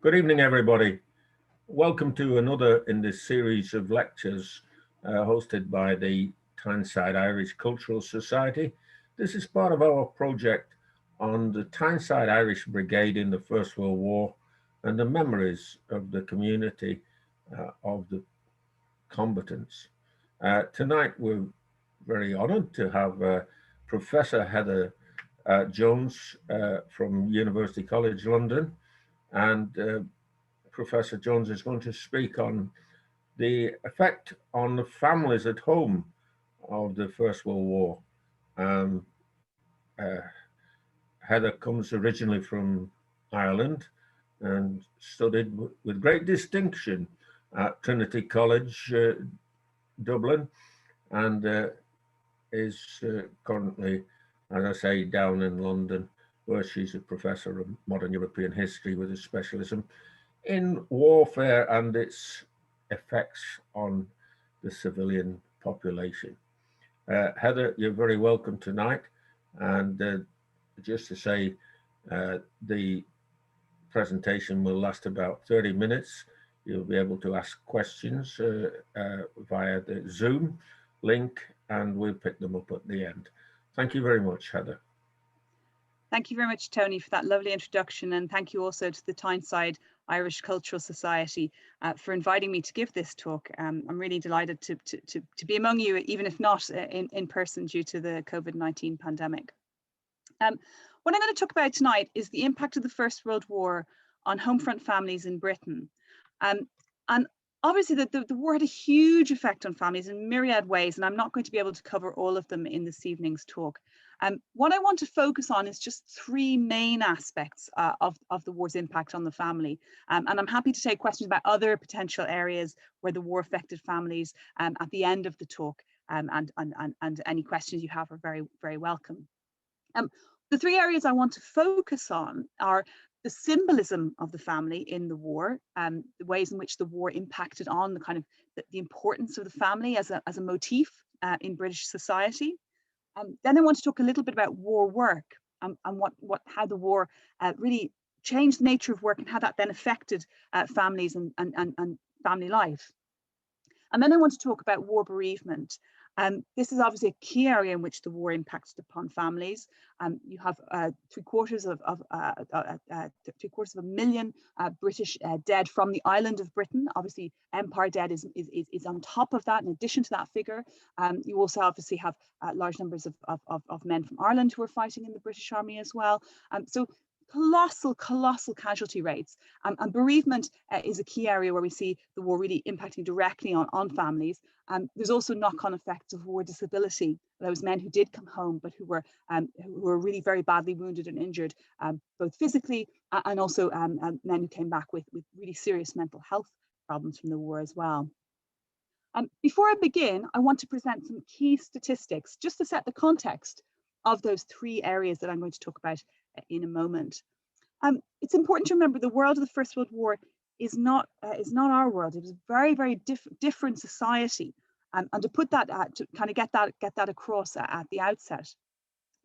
Good evening, everybody. Welcome to another in this series of lectures hosted by the Tyneside Irish Cultural Society. This is part of our project on the Tyneside Irish Brigade in the First World War and the memories of the community of the combatants. Tonight, we're very honored to have Professor Heather Jones from University College London, and Professor Jones is going to speak on the effect on the families at home of the First World War. Heather comes originally from Ireland and studied with great distinction at Trinity College, Dublin, and is currently, as I say, down in London, where she's a professor of modern European history with a specialism in warfare and its effects on the civilian population. Heather, you're very welcome tonight. And just to say, the presentation will last about 30 minutes. You'll be able to ask questions via the Zoom link, and we'll pick them up at the end. Thank you very much, Heather. Thank you very much, Tony, for that lovely introduction, and thank you also to the Tyneside Irish Cultural Society for inviting me to give this talk. I'm really delighted to be among you, even if not in person due to the COVID-19 pandemic. What I'm going to talk about tonight is the impact of the First World War on homefront families in Britain. And obviously the war had a huge effect on families in myriad ways, and I'm not going to be able to cover all of them in this evening's talk. What I want to focus on is just three main aspects of the war's impact on the family. And I'm happy to take questions about other potential areas where the war affected families at the end of the talk, and any questions you have are very, very welcome. The three areas I want to focus on are the symbolism of the family in the war, the ways in which the war impacted on the kind of the importance of the family as a motif in British society. Then I want to talk a little bit about war work, and how the war really changed the nature of work and how that then affected families and family life. And then I want to talk about war bereavement. This is obviously a key area in which the war impacted upon families. You have 750,000 British dead from the island of Britain. Obviously, Empire dead is on top of that. In addition to that figure, you also obviously have large numbers of men from Ireland who were fighting in the British Army as well. So colossal casualty rates, and bereavement is a key area where we see the war really impacting directly on families. There's also knock-on effects of war disability. Those men who did come home but who were really very badly wounded and injured, both physically and also men who came back with really serious mental health problems from the war as well. Before I begin, I want to present some key statistics just to set the context of those three areas that I'm going to talk about in a moment. It's important to remember the world of the First World War is not our world. It was a very different society, and to put that to kind of get that across at the outset.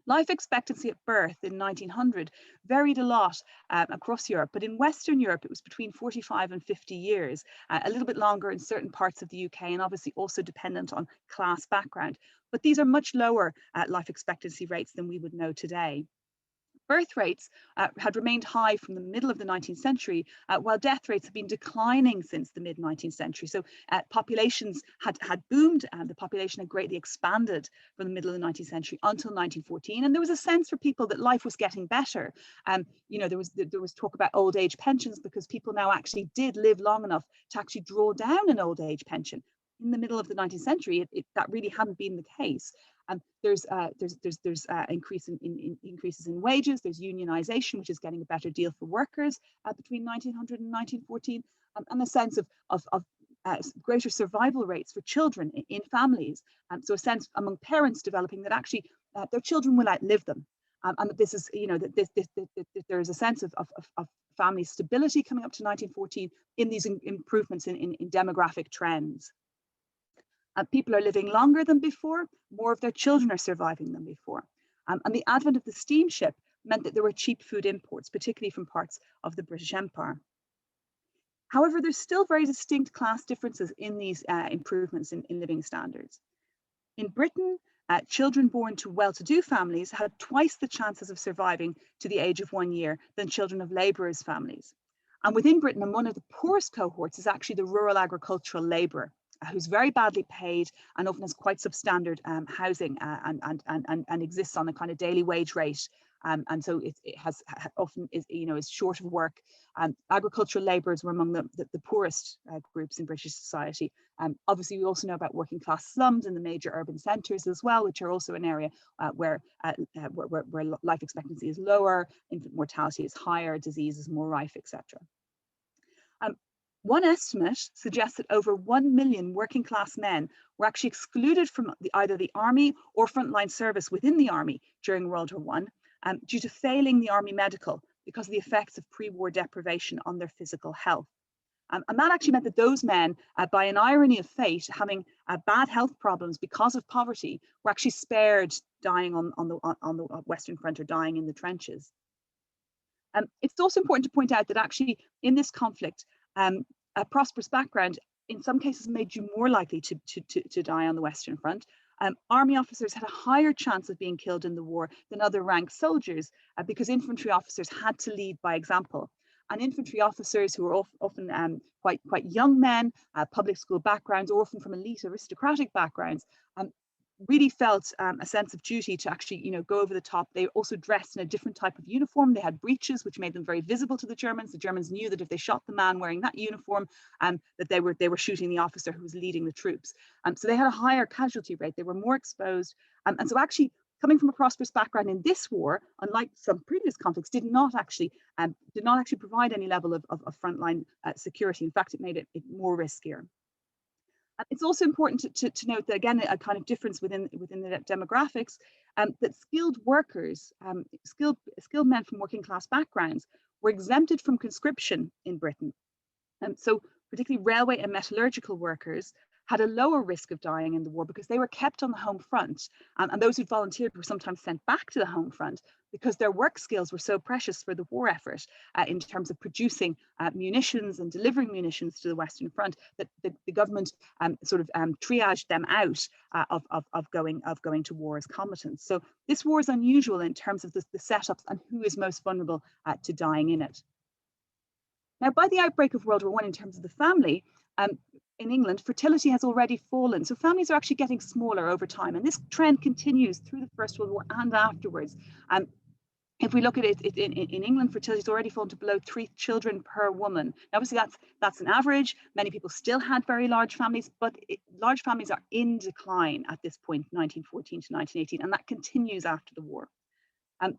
Life expectancy at birth in 1900 varied a lot across Europe, but in Western Europe it was between 45 and 50 years, a little bit longer in certain parts of the UK, and obviously also dependent on class background. But these are much lower life expectancy rates than we would know today. Birth rates had remained high from the middle of the 19th century, while death rates have been declining since the mid-19th century. So populations had boomed, and the population had greatly expanded from the middle of the 19th century until 1914. And there was a sense for people that life was getting better. There was talk about old age pensions, because people now actually did live long enough to actually draw down an old age pension. In the middle of the 19th century, that really hadn't been the case. There's increases in wages. There's unionization, which is getting a better deal for workers between 1900 and 1914, and a sense of greater survival rates for children in families. So a sense among parents developing that actually their children will outlive them, and that this is, that there is a sense of family stability coming up to 1914 in these improvements in demographic trends. People are living longer than before. More of their children are surviving than before. And the advent of the steamship meant that there were cheap food imports, particularly from parts of the British Empire. However, there's still very distinct class differences in these improvements in living standards. In Britain, children born to well-to-do families had twice the chances of surviving to the age of 1 year than children of labourers' families. And within Britain, and one of the poorest cohorts is actually the rural agricultural labourer, who's very badly paid and often has quite substandard housing and exists on a kind of daily wage rate. And so it has often is short of work. Agricultural labourers were among the poorest groups in British society. Obviously, we also know about working class slums in the major urban centres as well, which are also an area where life expectancy is lower, infant mortality is higher, disease is more rife, etc. One estimate suggests that over 1 million working class men were actually excluded from either the army or frontline service within the army during World War I due to failing the army medical because of the effects of pre-war deprivation on their physical health. And that actually meant that those men, by an irony of fate, having bad health problems because of poverty, were actually spared dying on the Western Front or dying in the trenches. It's also important to point out that actually in this conflict, a prosperous background in some cases made you more likely to die on the Western Front. Army officers had a higher chance of being killed in the war than other ranked soldiers because infantry officers had to lead by example. And infantry officers who were often quite young men, public school backgrounds, or often from elite aristocratic backgrounds, really felt a sense of duty to actually, go over the top. They also dressed in a different type of uniform. They had breeches, which made them very visible to the Germans. The Germans knew that if they shot the man wearing that uniform, that they were shooting the officer who was leading the troops. So they had a higher casualty rate. They were more exposed. And so actually, coming from a prosperous background in this war, unlike some previous conflicts, did not actually provide any level of frontline security. In fact, it made it more riskier. It's also important to note that, again, a kind of difference within the demographics, that skilled workers, skilled men from working class backgrounds were exempted from conscription in Britain. So particularly railway and metallurgical workers had a lower risk of dying in the war because they were kept on the home front. And those who volunteered were sometimes sent back to the home front because their work skills were so precious for the war effort in terms of producing munitions and delivering munitions to the Western Front, that the government triaged them out of going to war as combatants. So this war is unusual in terms of the setups and who is most vulnerable to dying in it. Now, by the outbreak of World War I, in terms of the family, in England, fertility has already fallen. So families are actually getting smaller over time. And this trend continues through the First World War and afterwards. If we look at it in England, fertility has already fallen to below 3 children per woman. Now, obviously, that's an average. Many people still had very large families, but large families are in decline at this point, 1914 to 1918, and that continues after the war.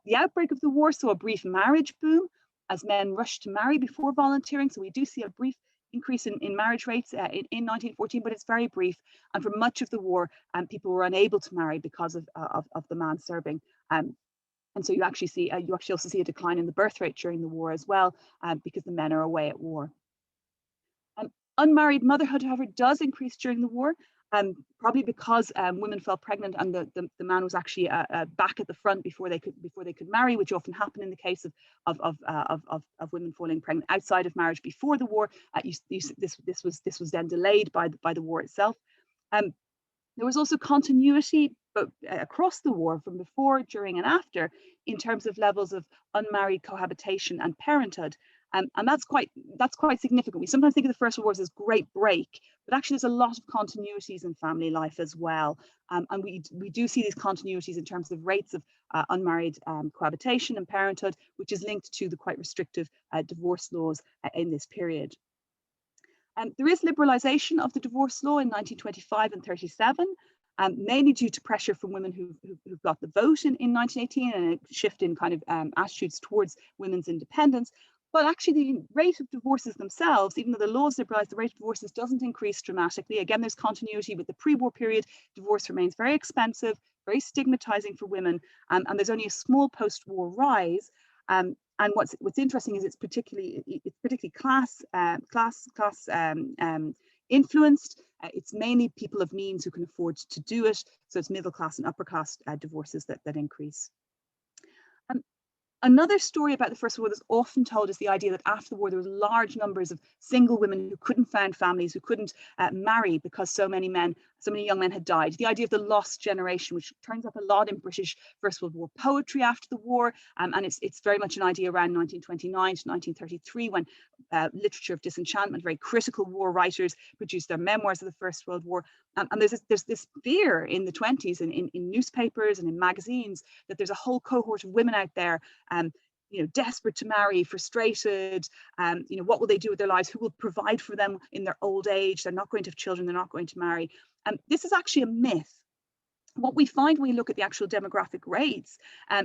The outbreak of the war saw a brief marriage boom as men rushed to marry before volunteering. So we do see a brief increase in marriage rates in 1914, but it's very brief. And for much of the war, people were unable to marry because of the man serving. And so you actually also see a decline in the birth rate during the war as well, because the men are away at war. Unmarried motherhood, however, does increase during the war. Probably because women fell pregnant and the man was actually back at the front before they could marry, which often happened in the case of women falling pregnant outside of marriage before the war. This was then delayed by the war itself. There was also continuity across the war from before, during, and after in terms of levels of unmarried cohabitation and parenthood. And that's quite significant. We sometimes think of the First World War as this great break, but actually there's a lot of continuities in family life as well. And we do see these continuities in terms of rates of unmarried cohabitation and parenthood, which is linked to the quite restrictive divorce laws in this period. There is liberalisation of the divorce law in 1925 and 37, mainly due to pressure from women who've got the vote in 1918 and a shift in kind of attitudes towards women's independence. But actually the rate of divorces themselves, even though the law is liberalised, the rate of divorces doesn't increase dramatically. Again, there's continuity with the pre-war period. Divorce remains very expensive, very stigmatising for women, and there's only a small post-war rise. And what's interesting is it's particularly class influenced. It's mainly people of means who can afford to do it. So it's middle class and upper class divorces that increase. Another story about the First World War that's often told is the idea that after the war there was large numbers of single women who couldn't found families, who couldn't marry because so many young men had died. The idea of the lost generation, which turns up a lot in British First World War poetry after the war, and it's very much an idea around 1929 to 1933 when literature of disenchantment, very critical war writers produced their memoirs of the First World War. And there's this fear in the 20s in newspapers and in magazines that there's a whole cohort of women out there desperate to marry, frustrated, what will they do with their lives? Who will provide for them in their old age? They're not going to have children, they're not going to marry. This is actually a myth. What we find when we look at the actual demographic rates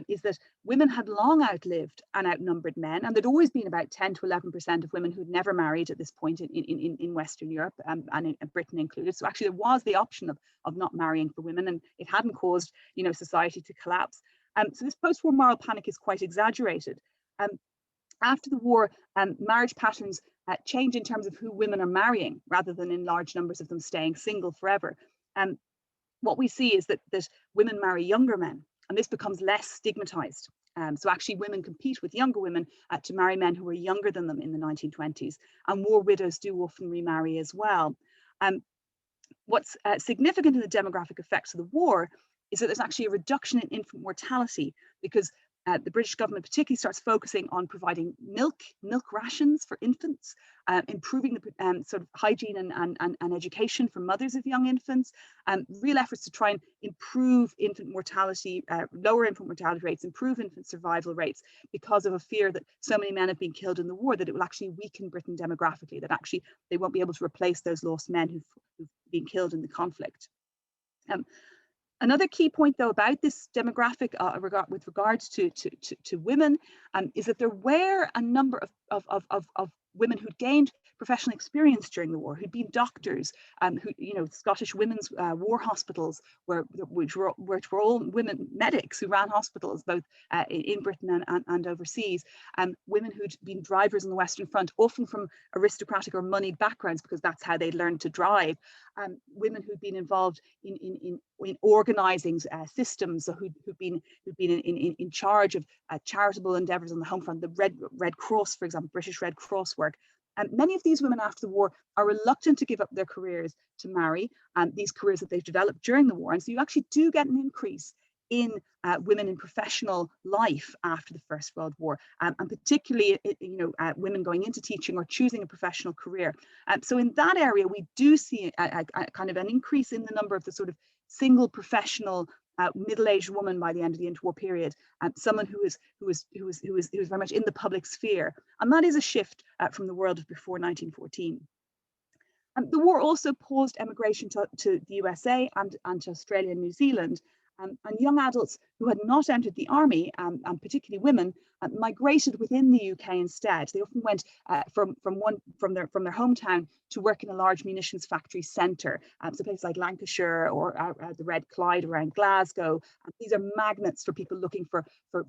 is that women had long outlived and outnumbered men, and there'd always been about 10 to 11% of women who'd never married at this point in Western Europe, and in Britain included. So actually there was the option of not marrying for women, and it hadn't caused society to collapse. So this post-war moral panic is quite exaggerated. After the war, marriage patterns change in terms of who women are marrying, rather than in large numbers of them staying single forever. What we see is that women marry younger men, and this becomes less stigmatized. So actually women compete with younger women to marry men who were younger than them in the 1920s, and war widows do often remarry as well. What's significant in the demographic effects of the war is that there's actually a reduction in infant mortality, because the British government particularly starts focusing on providing milk rations for infants, improving the sort of hygiene and education for mothers of young infants, real efforts to try and improve infant mortality, lower infant mortality rates, improve infant survival rates, because of a fear that so many men have been killed in the war that it will actually weaken Britain demographically, that actually they won't be able to replace those lost men who've been killed in the conflict. Another key point, though, about this demographic with regards to women is that there were a number of women who'd gained professional experience during the war, who'd been doctors, Scottish women's war hospitals, which were all women medics who ran hospitals both in Britain and overseas, women who'd been drivers on the Western Front, often from aristocratic or moneyed backgrounds, because that's how they learned to drive, women who'd been involved in organizing systems, so who'd been in charge of charitable endeavors on the home front, the Red Cross, for example, British Red Cross work. And many of these women after the war are reluctant to give up their careers to marry, these careers that they've developed during the war. And so you actually do get an increase in women in professional life after the First World War, and particularly women going into teaching or choosing a professional career. So in that area, we do see a kind of an increase in the number of the sort of single professional middle-aged woman by the end of the interwar period, someone who was very much in the public sphere, and that is a shift from the world of before 1914. The war also paused emigration to the USA and to Australia and New Zealand. And young adults who had not entered the army, and particularly women, migrated within the UK instead. They often went from their hometown to work in a large munitions factory centre, so places like Lancashire or the Red Clyde around Glasgow. These are magnets for people looking for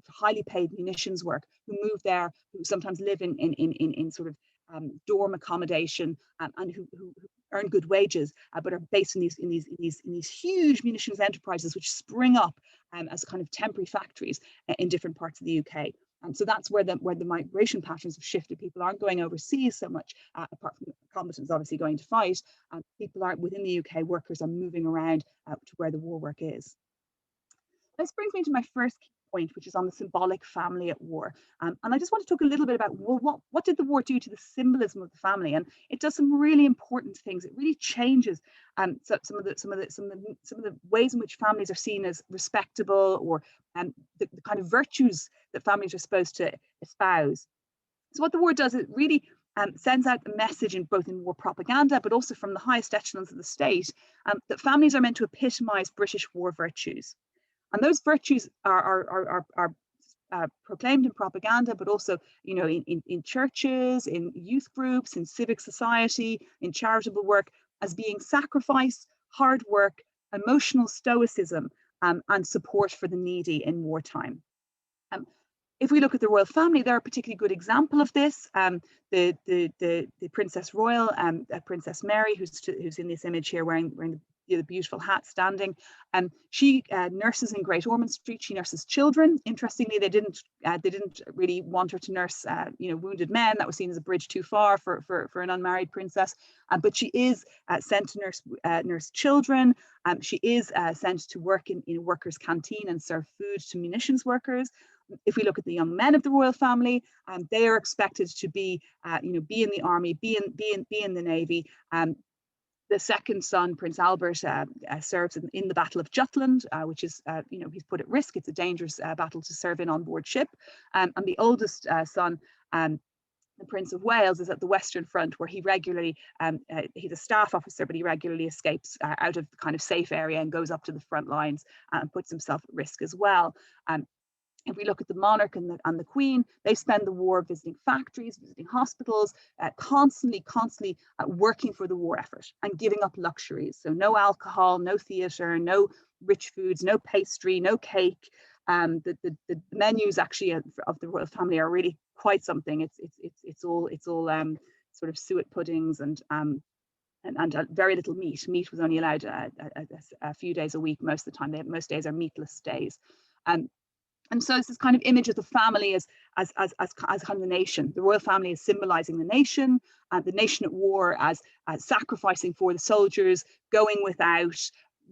highly paid munitions work, who move there, who sometimes live in sort of dorm accommodation, and who earn good wages, but are based in these huge munitions enterprises which spring up as kind of temporary factories in different parts of the UK. So that's where the migration patterns have shifted. People aren't going overseas so much, apart from combatants obviously going to fight. People aren't within the UK. Workers are moving around to where the war work is. This brings me to my first key point, which is on the symbolic family at war. And I just want to talk a little bit about, well, what did the war do to the symbolism of the family? And it does some really important things. It really changes some of the ways in which families are seen as respectable, or the kind of virtues that families are supposed to espouse. So what the war does, it really sends out a message both in war propaganda, but also from the highest echelons of the state, that families are meant to epitomise British war virtues. And those virtues are proclaimed in propaganda, but also, in churches, in youth groups, in civic society, in charitable work, as being sacrifice, hard work, emotional stoicism, and support for the needy in wartime. If we look at the royal family, they're a particularly good example of this. The Princess Royal, Princess Mary, who's in this image here wearing the beautiful hat standing. She nurses in Great Ormond Street. She nurses children. Interestingly, they didn't really want her to nurse wounded men. That was seen as a bridge too far for an unmarried princess. But she is sent to nurse children. She is sent to work in a workers' canteen and serve food to munitions workers. If we look at the young men of the royal family, they are expected to be in the army, be in the navy. The second son, Prince Albert, serves in the Battle of Jutland, which is, he's put at risk. It's a dangerous battle to serve in on board ship. And the oldest son, the Prince of Wales, is at the Western Front, where he regularly, he's a staff officer, but he regularly escapes out of the kind of safe area and goes up to the front lines and puts himself at risk as well. If we look at the monarch and the queen, they spend the war visiting factories, visiting hospitals, constantly working for the war effort and giving up luxuries. So no alcohol, no theatre, no rich foods, no pastry, no cake. The menus actually of the royal family are really quite something. It's all sort of suet puddings and very little meat. Meat was only allowed a few days a week most of the time. Most days are meatless days. And so it's this kind of image of the family as kind of the nation. The royal family is symbolizing the nation at war as sacrificing for the soldiers, going without,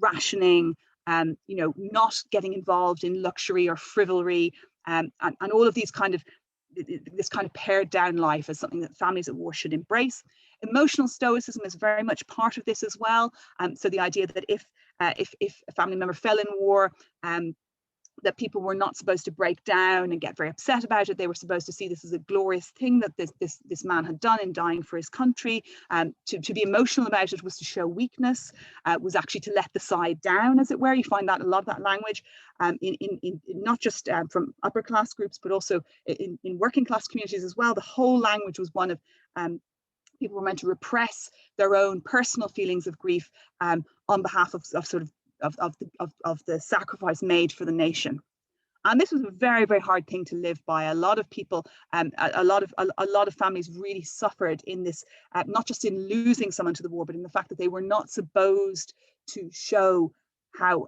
rationing, not getting involved in luxury or frivolry, and all of these this kind of pared down life as something that families at war should embrace. Emotional stoicism is very much part of this as well. So the idea that if a family member fell in war, that people were not supposed to break down and get very upset about it. They were supposed to see this as a glorious thing that this man had done in dying for his country. To be emotional about it was to show weakness, was actually to let the side down, as it were. You find that a lot of that language in not just from upper class groups, but also in working class communities as well. The whole language was one of people were meant to repress their own personal feelings of grief on behalf of the sacrifice made for the nation. And this was a very, very hard thing to live by. A lot of people, a lot of families really suffered in this, not just in losing someone to the war, but in the fact that they were not supposed to show how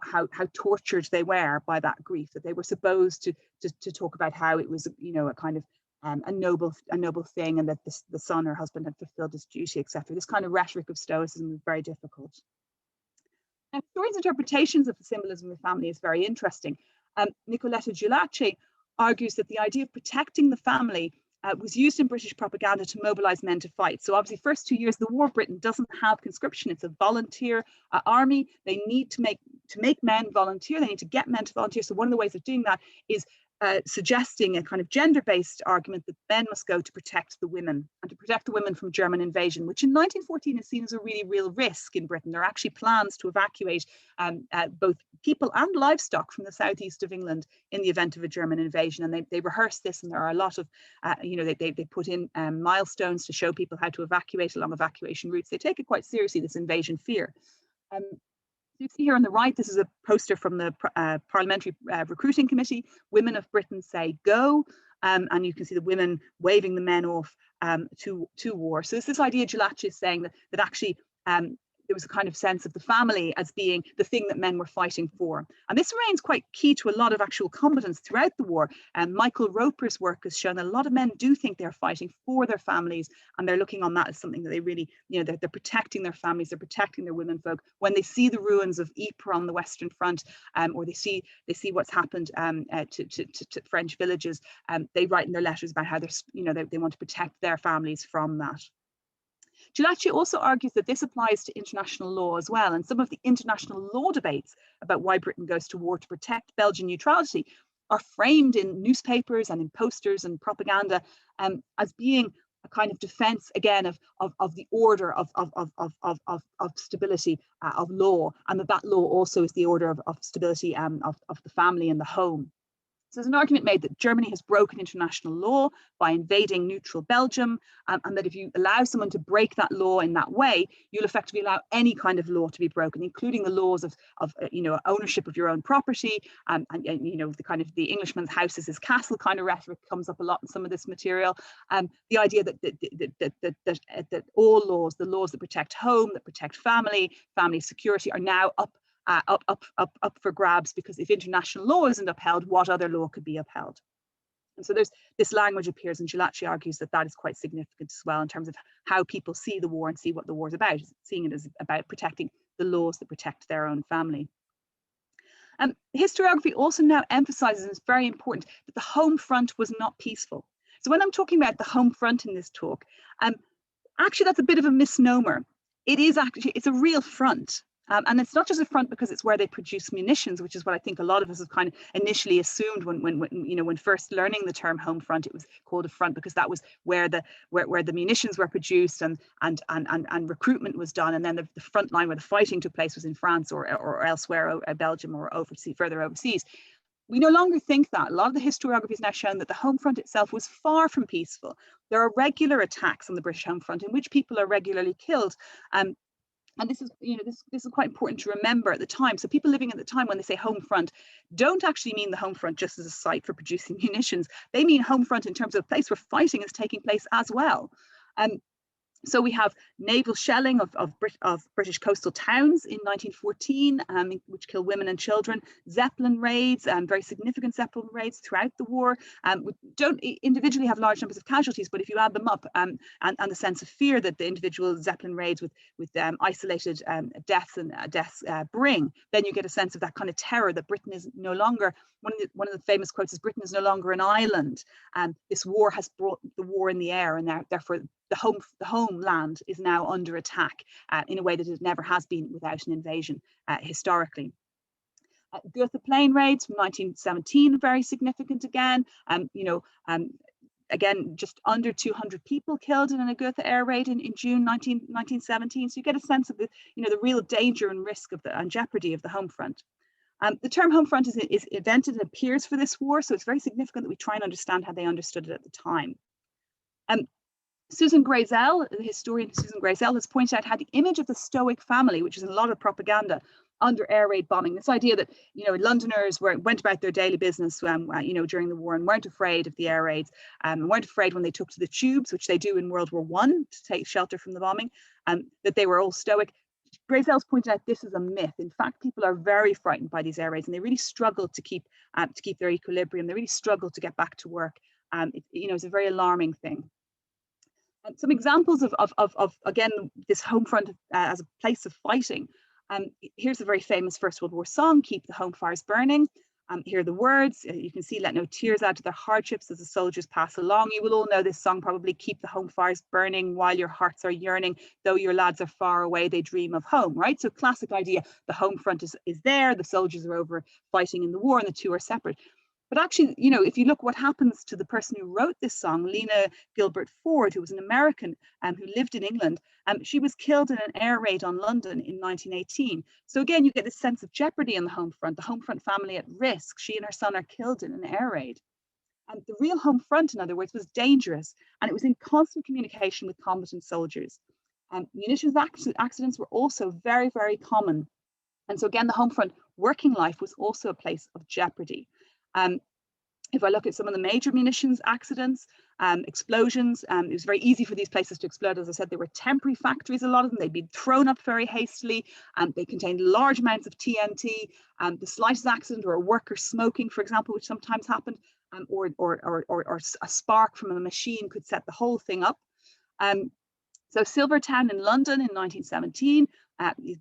tortured they were by that grief. That they were supposed to talk about how it was, a kind of a noble thing, and that the son or husband had fulfilled his duty, etc. This kind of rhetoric of stoicism was very difficult. Now, Story's interpretations of the symbolism of the family is very interesting. Nicoletta Giulacci argues that the idea of protecting the family was used in British propaganda to mobilize men to fight. So obviously, first 2 years of the war, Britain doesn't have conscription. It's a volunteer army. They need to make men volunteer. They need to get men to volunteer. So one of the ways of doing that is suggesting a kind of gender-based argument that men must go to protect the women, and to protect the women from German invasion, which in 1914 is seen as a really real risk in Britain. There are actually plans to evacuate both people and livestock from the southeast of England in the event of a German invasion. And they rehearse this, and there are a lot of, they put in milestones to show people how to evacuate along evacuation routes. They take it quite seriously, this invasion fear. You see here on the right, this is a poster from the Parliamentary Recruiting Committee. Women of Britain say go, and you can see the women waving the men off to war. So it's this idea, Giulacci is saying that actually there was a kind of sense of the family as being the thing that men were fighting for. And this remains quite key to a lot of actual combatants throughout the war. And Michael Roper's work has shown that a lot of men do think they're fighting for their families, and they're looking on that as something that they really, they're protecting their families, they're protecting their womenfolk. When they see the ruins of Ypres on the Western Front, or they see what's happened to French villages, they write in their letters about how they want to protect their families from that. Giulacci also argues that this applies to international law as well, and some of the international law debates about why Britain goes to war to protect Belgian neutrality are framed in newspapers and in posters and propaganda as being a kind of defense again of the order of stability of law, and that law also is the order of stability of the family and the home. So there's an argument made that Germany has broken international law by invading neutral Belgium, and that if you allow someone to break that law in that way, you'll effectively allow any kind of law to be broken, including the laws of ownership of your own property, and the kind of the Englishman's house is his castle kind of rhetoric comes up a lot in some of this material. The idea that all laws, the laws that protect home, that protect family security, are now up for grabs, because if international law isn't upheld, what other law could be upheld? And so there's this language appears, and Ghilardi argues that that is quite significant as well in terms of how people see the war and see what the war is about, seeing it as about protecting the laws that protect their own family. Historiography also now emphasizes, and it's very important, that the home front was not peaceful. So when I'm talking about the home front in this talk, actually that's a bit of a misnomer. It's a real front. And it's not just a front because it's where they produce munitions, which is what I think a lot of us have kind of initially assumed when first learning the term home front. It was called a front because that was where the munitions were produced and recruitment was done, and then the front line where the fighting took place was in France or elsewhere, Belgium or further overseas. We no longer think that. A lot of the historiography has now shown that the home front itself was far from peaceful. There are regular attacks on the British home front in which people are regularly killed. And this is, this is quite important to remember at the time. So people living at the time, when they say home front, don't actually mean the home front just as a site for producing munitions. They mean home front in terms of a place where fighting is taking place as well. So we have naval shelling of British coastal towns in 1914, which kill women and children. Zeppelin raids, very significant Zeppelin raids throughout the war. We don't individually have large numbers of casualties, but if you add them up, and the sense of fear that the individual Zeppelin raids with isolated deaths bring, then you get a sense of that kind of terror that Britain is no longer. One of the famous quotes is, "Britain is no longer an island." This war has brought the war in the air, and therefore the homeland is now under attack in a way that it never has been without an invasion historically. Goethe plane raids from 1917, very significant again. Again, just under 200 people killed in a Goethe air raid in June 1917. So you get a sense of the real danger and risk of and jeopardy of the home front. The term home front is invented and appears for this war, so it's very significant that we try and understand how they understood it at the time. Susan Grayzell, the historian Susan Grayzell, has pointed out how the image of the Stoic family, which is in a lot of propaganda under air raid bombing, this idea that Londoners went about their daily business during the war and weren't afraid of the air raids, and weren't afraid when they took to the tubes, which they do in World War I to take shelter from the bombing, that they were all stoic. Grayzell's pointed out this is a myth. In fact, people are very frightened by these air raids, and they really struggle to keep their equilibrium. They really struggle to get back to work. It's a very alarming thing. Some examples of again, this home front as a place of fighting. Here's a very famous First World War song, "Keep the Home Fires Burning." Here are the words. You can see, "Let no tears add to their hardships as the soldiers pass along." You will all know this song probably. "Keep the home fires burning while your hearts are yearning. Though your lads are far away, they dream of home," right? So classic idea. The home front is there. The soldiers are over fighting in the war, and the two are separate. But actually, if you look what happens to the person who wrote this song, Lena Gilbert Ford, who was an American who lived in England, she was killed in an air raid on London in 1918. So again, you get this sense of jeopardy in the home front family at risk. She and her son are killed in an air raid. And the real home front, in other words, was dangerous, and it was in constant communication with combatant soldiers. Munitions accidents were also very, very common. And so again, the home front working life was also a place of jeopardy. If I look at some of the major munitions accidents, explosions, it was very easy for these places to explode. As I said, they were temporary factories, a lot of them. They'd been thrown up very hastily, and they contained large amounts of TNT. The slightest accident, or a worker smoking, for example, which sometimes happened, or a spark from a machine could set the whole thing up. So Silvertown in London in 1917,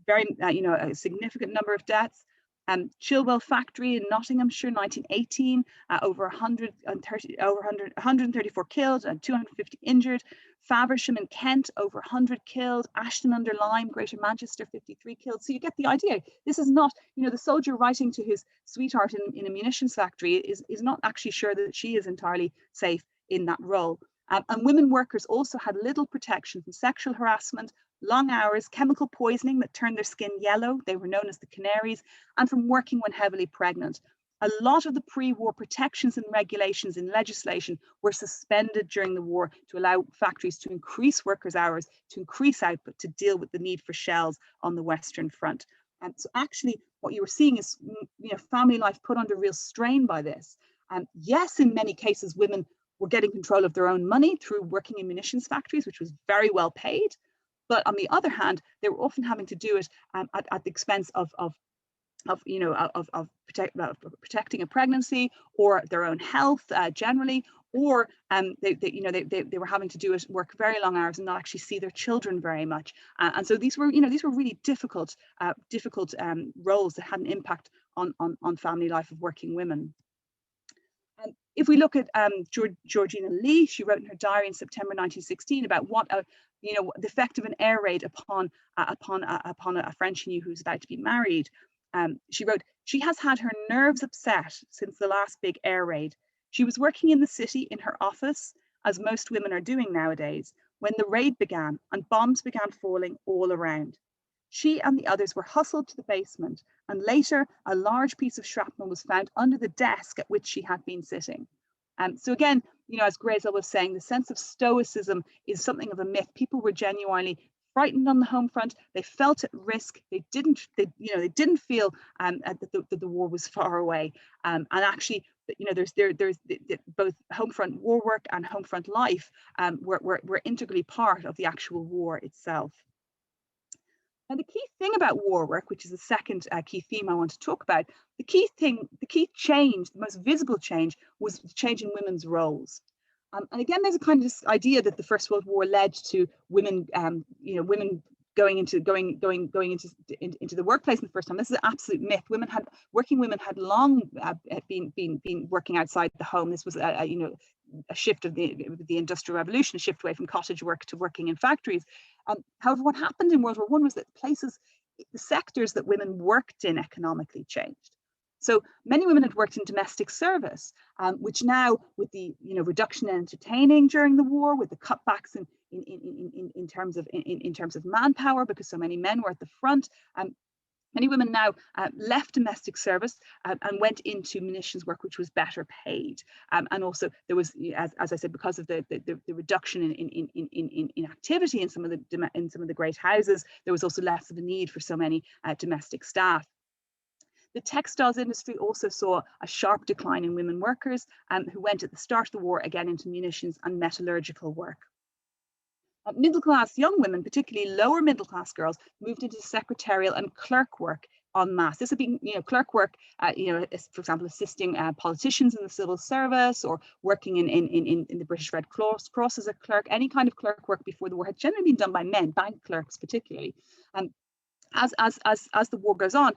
very a significant number of deaths. Chilwell factory in Nottinghamshire, 1918, over 134 killed and 250 injured. Faversham in Kent, over 100 killed. Ashton-under-Lyme, Greater Manchester, 53 killed. So you get the idea. This is not, the soldier writing to his sweetheart in a munitions factory is not actually sure that she is entirely safe in that role. And women workers also had little protection from sexual harassment, long hours, chemical poisoning that turned their skin yellow. They were known as the canaries, and from working when heavily pregnant. A lot of the pre-war protections and regulations in legislation were suspended during the war to allow factories to increase workers' hours, to increase output, to deal with the need for shells on the Western Front. And so actually what you were seeing is, family life put under real strain by this. Yes, in many cases, women were getting control of their own money through working in munitions factories, which was very well paid. But on the other hand, they were often having to do it at the expense of protecting a pregnancy or their own health generally, or they were having to do it, work very long hours and not actually see their children very much. And so these were really difficult roles that had an impact on family life of working women. If we look at Georgina Lee, she wrote in her diary in September 1916 about what the effect of an air raid upon a friend she knew who was about to be married. She wrote, "She has had her nerves upset since the last big air raid. She was working in the city in her office, as most women are doing nowadays, when the raid began and bombs began falling all around. She and the others were hustled to the basement, and later a large piece of shrapnel was found under the desk at which she had been sitting." So again, as Grazel was saying, the sense of stoicism is something of a myth. People were genuinely frightened on the home front. They felt at risk. They didn't feel that the war was far away. And actually, there's both home front war work and home front life were integrally part of the actual war itself. Now, the key thing about war work, which is the second key theme I want to talk about, the key change, the most visible change, was the change in women's roles. And again, there's a kind of this idea that the First World War led to women, women going into the workplace in the first time. This is an absolute myth. Working women had long been working outside the home. This was a shift of the Industrial Revolution, a shift away from cottage work to working in factories. However, what happened in World War I was that the sectors that women worked in economically changed. So many women had worked in domestic service, which now, with the reduction in entertaining during the war, with the cutbacks in terms of manpower, because so many men were at the front, many women now left domestic service and went into munitions work, which was better paid. And also there was, as I said, because of the reduction in activity in some of the great houses, there was also less of a need for so many domestic staff. The textiles industry also saw a sharp decline in women workers who went at the start of the war again into munitions and metallurgical work. Middle-class young women, particularly lower middle-class girls, moved into secretarial and clerk work en masse. This would be, clerk work, for example, assisting politicians in the civil service, or working in the British Red Cross as a clerk. Any kind of clerk work before the war had generally been done by men, bank clerks particularly. As the war goes on,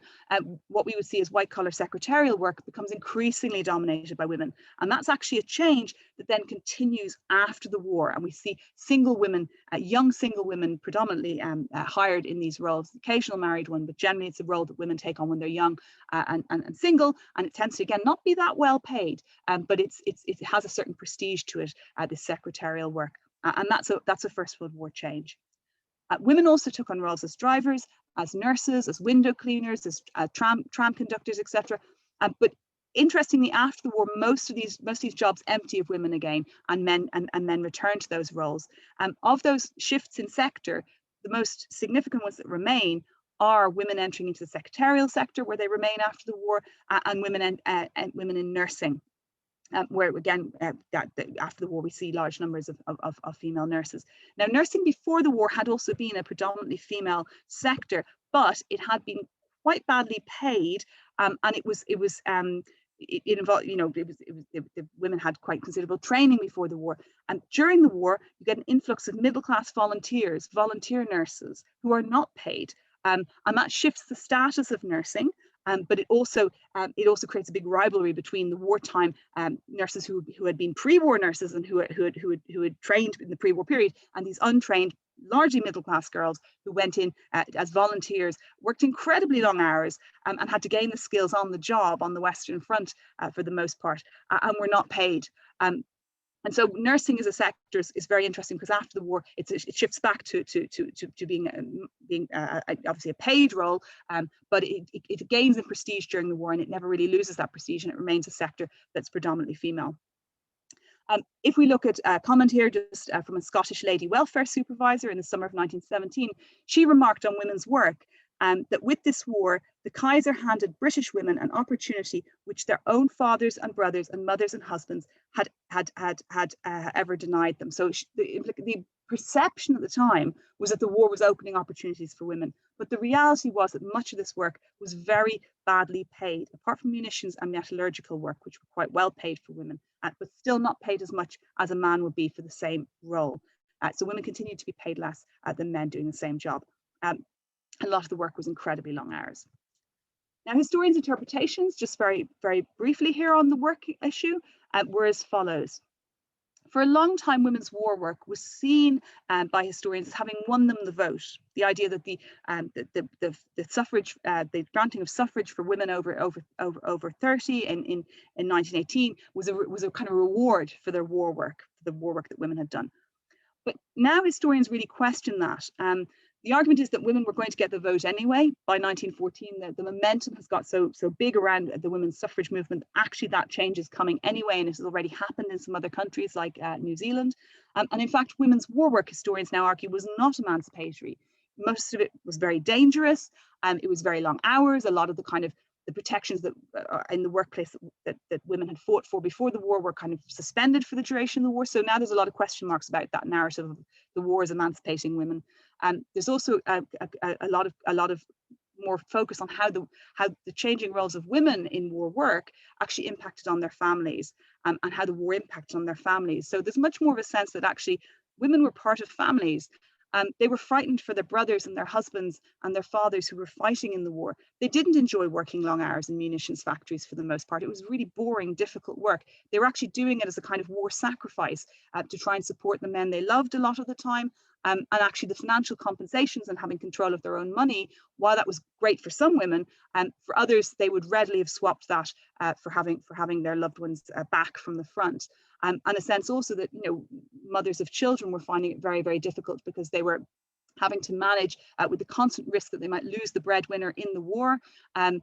what we would see as white-collar secretarial work becomes increasingly dominated by women. And that's actually a change that then continues after the war. And we see single women, young single women predominantly hired in these roles, occasional married one, but generally it's a role that women take on when they're young and single. And it tends to, again, not be that well paid, but it has a certain prestige to it, this secretarial work. And that's a First World War change. Women also took on roles as drivers, as nurses, as window cleaners, as tram conductors, etc. But interestingly, after the war, most of these jobs empty of women again, and men returned to those roles. Of those shifts in sector, the most significant ones that remain are women entering into the secretarial sector, where they remain after the war, and women in nursing. Where again, after the war, we see large numbers of female nurses. Now, nursing before the war had also been a predominantly female sector, but it had been quite badly paid, and the women had quite considerable training before the war. And during the war, you get an influx of middle-class volunteers, volunteer nurses, who are not paid, and that shifts the status of nursing. But it also creates a big rivalry between the wartime nurses who had been pre-war nurses and who had trained in the pre-war period, and these untrained, largely middle-class girls who went in as volunteers, worked incredibly long hours, and had to gain the skills on the job on the Western Front for the most part, and were not paid. And so nursing as a sector is very interesting, because after the war, it shifts back to being obviously a paid role, but it gains in prestige during the war, and it never really loses that prestige, and it remains a sector that's predominantly female. If we look at a comment here just from a Scottish lady welfare supervisor in the summer of 1917, she remarked on women's work that with this war, the Kaiser handed British women an opportunity which their own fathers and brothers and mothers and husbands had ever denied them. So the perception at the time was that the war was opening opportunities for women, but the reality was that much of this work was very badly paid, apart from munitions and metallurgical work, which were quite well paid for women, but still not paid as much as a man would be for the same role. So women continued to be paid less than men doing the same job. A lot of the work was incredibly long hours. Now, historians' interpretations, just very, very briefly here on the work issue, were as follows. For a long time, women's war work was seen by historians as having won them the vote. The idea that the suffrage, the granting of suffrage for women over 30 in 1918 was a kind of reward for their war work, the war work that women had done. But now historians really question that. The argument is that women were going to get the vote anyway. By 1914, the momentum has got so big around the women's suffrage movement. Actually, that change is coming anyway, and it has already happened in some other countries like New Zealand. And in fact, women's war work, historians now argue, was not emancipatory. Most of it was very dangerous. It was very long hours. A lot of the kind of the protections that in the workplace that women had fought for before the war were kind of suspended for the duration of the war. So now there's a lot of question marks about that narrative of the war as emancipating women. There's also a lot of more focus on how the changing roles of women in war work actually impacted on their families, and how the war impacted on their families. So there's much more of a sense that actually women were part of families. They were frightened for their brothers and their husbands and their fathers who were fighting in the war. They didn't enjoy working long hours in munitions factories for the most part. It was really boring, difficult work. They were actually doing it as a kind of war sacrifice to try and support the men they loved a lot of the time. And actually the financial compensations and having control of their own money, while that was great for some women, for others, they would readily have swapped that for having their loved ones back from the front. And a sense also that, you know, mothers of children were finding it very, very difficult because they were having to manage with the constant risk that they might lose the breadwinner in the war. Women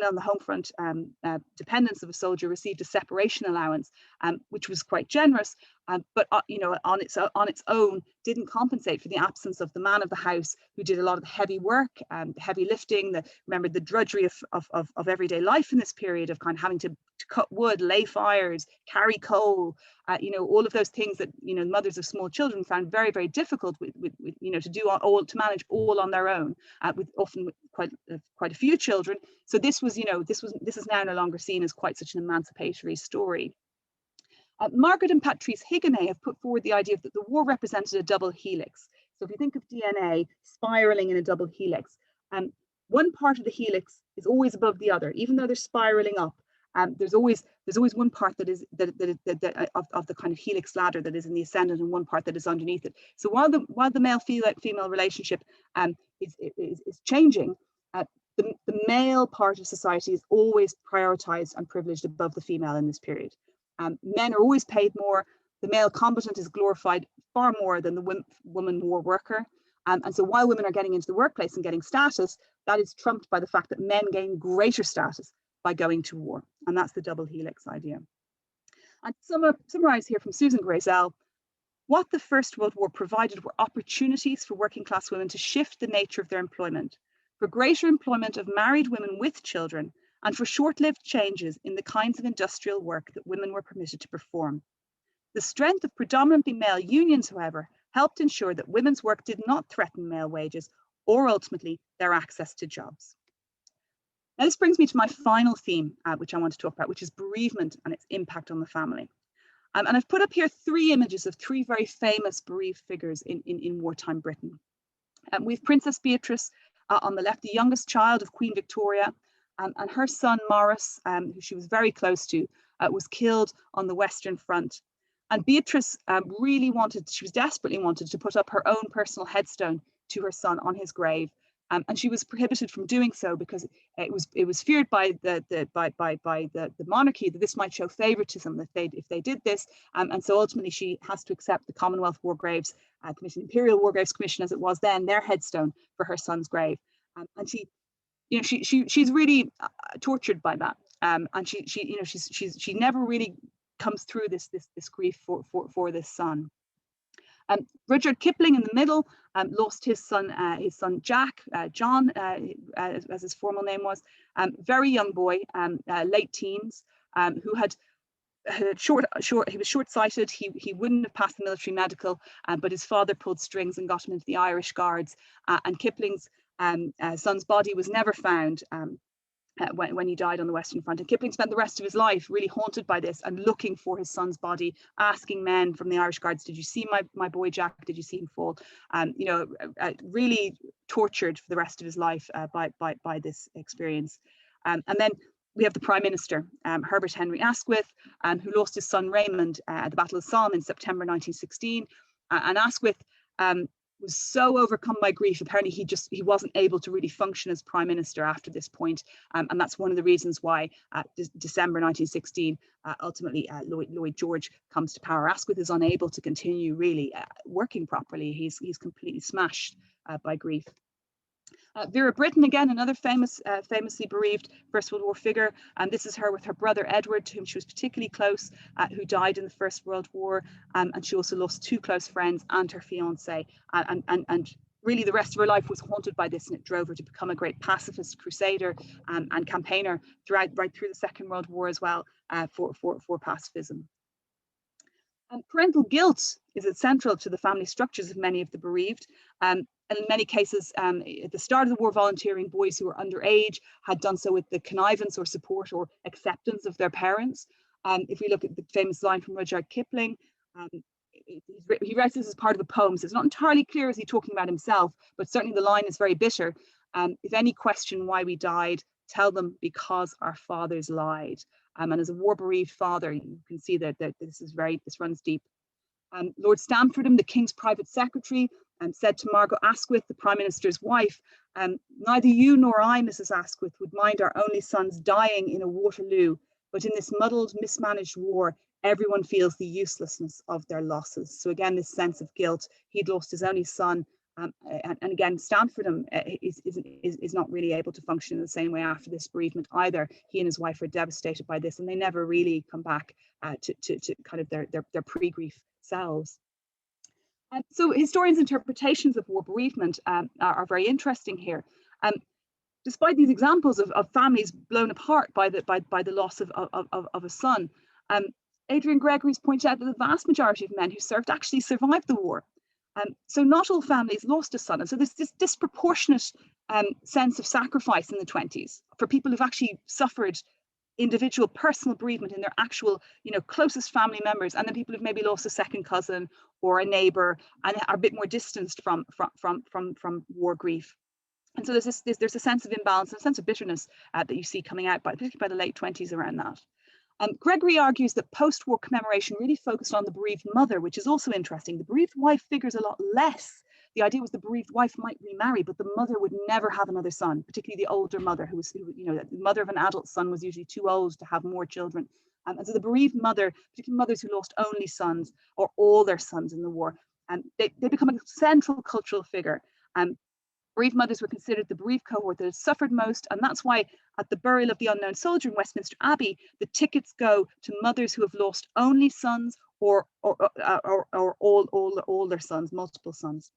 on the home front, dependents of a soldier, received a separation allowance, which was quite generous, but you know, on its own, didn't compensate for the absence of the man of the house who did a lot of the heavy work, the heavy lifting. Remember the drudgery of everyday life in this period of kind of having to cut wood, lay fires, carry coal, you know, all of those things that, you know, mothers of small children found very, very difficult with you know, to manage all on their own, with often quite a few children. So this is now no longer seen as quite such an emancipatory story. Margaret and Patrice Higonnet have put forward the idea that the war represented a double helix. So if you think of DNA spiraling in a double helix, one part of the helix is always above the other, even though they're spiraling up. There's always one part that is of the kind of helix ladder that is in the ascendant, and one part that is underneath it. So while the male-female relationship is changing, the male part of society is always prioritized and privileged above the female in this period. Men are always paid more. The male combatant is glorified far more than the woman war worker. And so while women are getting into the workplace and getting status, that is trumped by the fact that men gain greater status by going to war. And that's the double helix idea. And summarize here from Susan Grayzell, what the First World War provided were opportunities for working class women to shift the nature of their employment, for greater employment of married women with children, and for short-lived changes in the kinds of industrial work that women were permitted to perform. The strength of predominantly male unions, however, helped ensure that women's work did not threaten male wages or ultimately their access to jobs. Now, this brings me to my final theme, which I want to talk about, which is bereavement and its impact on the family. And I've put up here 3 images of 3 very famous bereaved figures in wartime Britain. We have Princess Beatrice on the left, the youngest child of Queen Victoria, and her son Maurice, who she was very close to, was killed on the Western Front. And Beatrice she was desperately wanted to put up her own personal headstone to her son on his grave. and she was prohibited from doing so because it was feared by the monarchy that this might show favoritism if they did this, and so ultimately she has to accept the Commonwealth War Graves Commission, Imperial War Graves Commission as it was then, their headstone for her son's grave, and she, you know, she's really tortured by that, and she never really comes through this grief for this son. Rudyard Kipling in the middle lost his son Jack, John, as his formal name was, very young boy, late teens, who had he was short-sighted. He wouldn't have passed the military medical, but his father pulled strings and got him into the Irish Guards. And Kipling's son's body was never found when he died on the Western Front. And Kipling spent the rest of his life really haunted by this and looking for his son's body, asking men from the Irish Guards, "Did you see my boy Jack? Did you see him fall?" Really tortured for the rest of his life by this experience. And then we have the Prime Minister, Herbert Henry Asquith, who lost his son Raymond at the Battle of Somme in September 1916. And Asquith was so overcome by grief. Apparently he wasn't able to really function as Prime Minister after this point. And that's one of the reasons why December 1916, ultimately Lloyd George comes to power. Asquith is unable to continue really working properly. He's completely smashed by grief. Vera Brittain, again, another famously bereaved First World War figure. And this is her with her brother Edward, to whom she was particularly close, who died in the First World War. And she also lost two close friends and her fiance. And really the rest of her life was haunted by this, and it drove her to become a great pacifist, crusader, and campaigner right through the Second World War as well, for pacifism. Parental guilt is central to the family structures of many of the bereaved. And in many cases, at the start of the war, volunteering boys who were underage had done so with the connivance or support or acceptance of their parents. If we look at the famous line from Rudyard Kipling, he writes this as part of the poem, so it's not entirely clear is he talking about himself, but certainly the line is very bitter. If any question why we died, tell them because our fathers lied. And as a war-bereaved father, you can see that this runs deep. Lord Stamfordham, the King's private secretary, said to Margot Asquith, the Prime Minister's wife, "Neither you nor I, Mrs. Asquith, would mind our only sons dying in a Waterloo, but in this muddled, mismanaged war, everyone feels the uselessness of their losses." So again, this sense of guilt. He'd lost his only son. And again, Stamfordham is not really able to function in the same way after this bereavement either. He and his wife are devastated by this, and they never really come back to kind of their pre-grief selves. So historians' interpretations of war bereavement are very interesting here. Despite these examples of families blown apart by the loss of a son, Adrian Gregory's pointed out that the vast majority of men who served actually survived the war. So not all families lost a son. And so there's this disproportionate sense of sacrifice in the 20s for people who've actually suffered individual personal bereavement in their actual, closest family members, and then people who've maybe lost a second cousin or a neighbor and are a bit more distanced from war grief. And so there's a sense of imbalance and a sense of bitterness that you see coming out, particularly by the late 20s around that. Gregory argues that post-war commemoration really focused on the bereaved mother, which is also interesting. The bereaved wife figures a lot less. The idea was the bereaved wife might remarry, but the mother would never have another son, particularly the older mother, the mother of an adult son was usually too old to have more children. And so the bereaved mother, particularly mothers who lost only sons or all their sons in the war, they become a central cultural figure. Bereaved mothers were considered the bereaved cohort that had suffered most, and that's why at the burial of the unknown soldier in Westminster Abbey, the tickets go to mothers who have lost only sons or all their sons, multiple sons.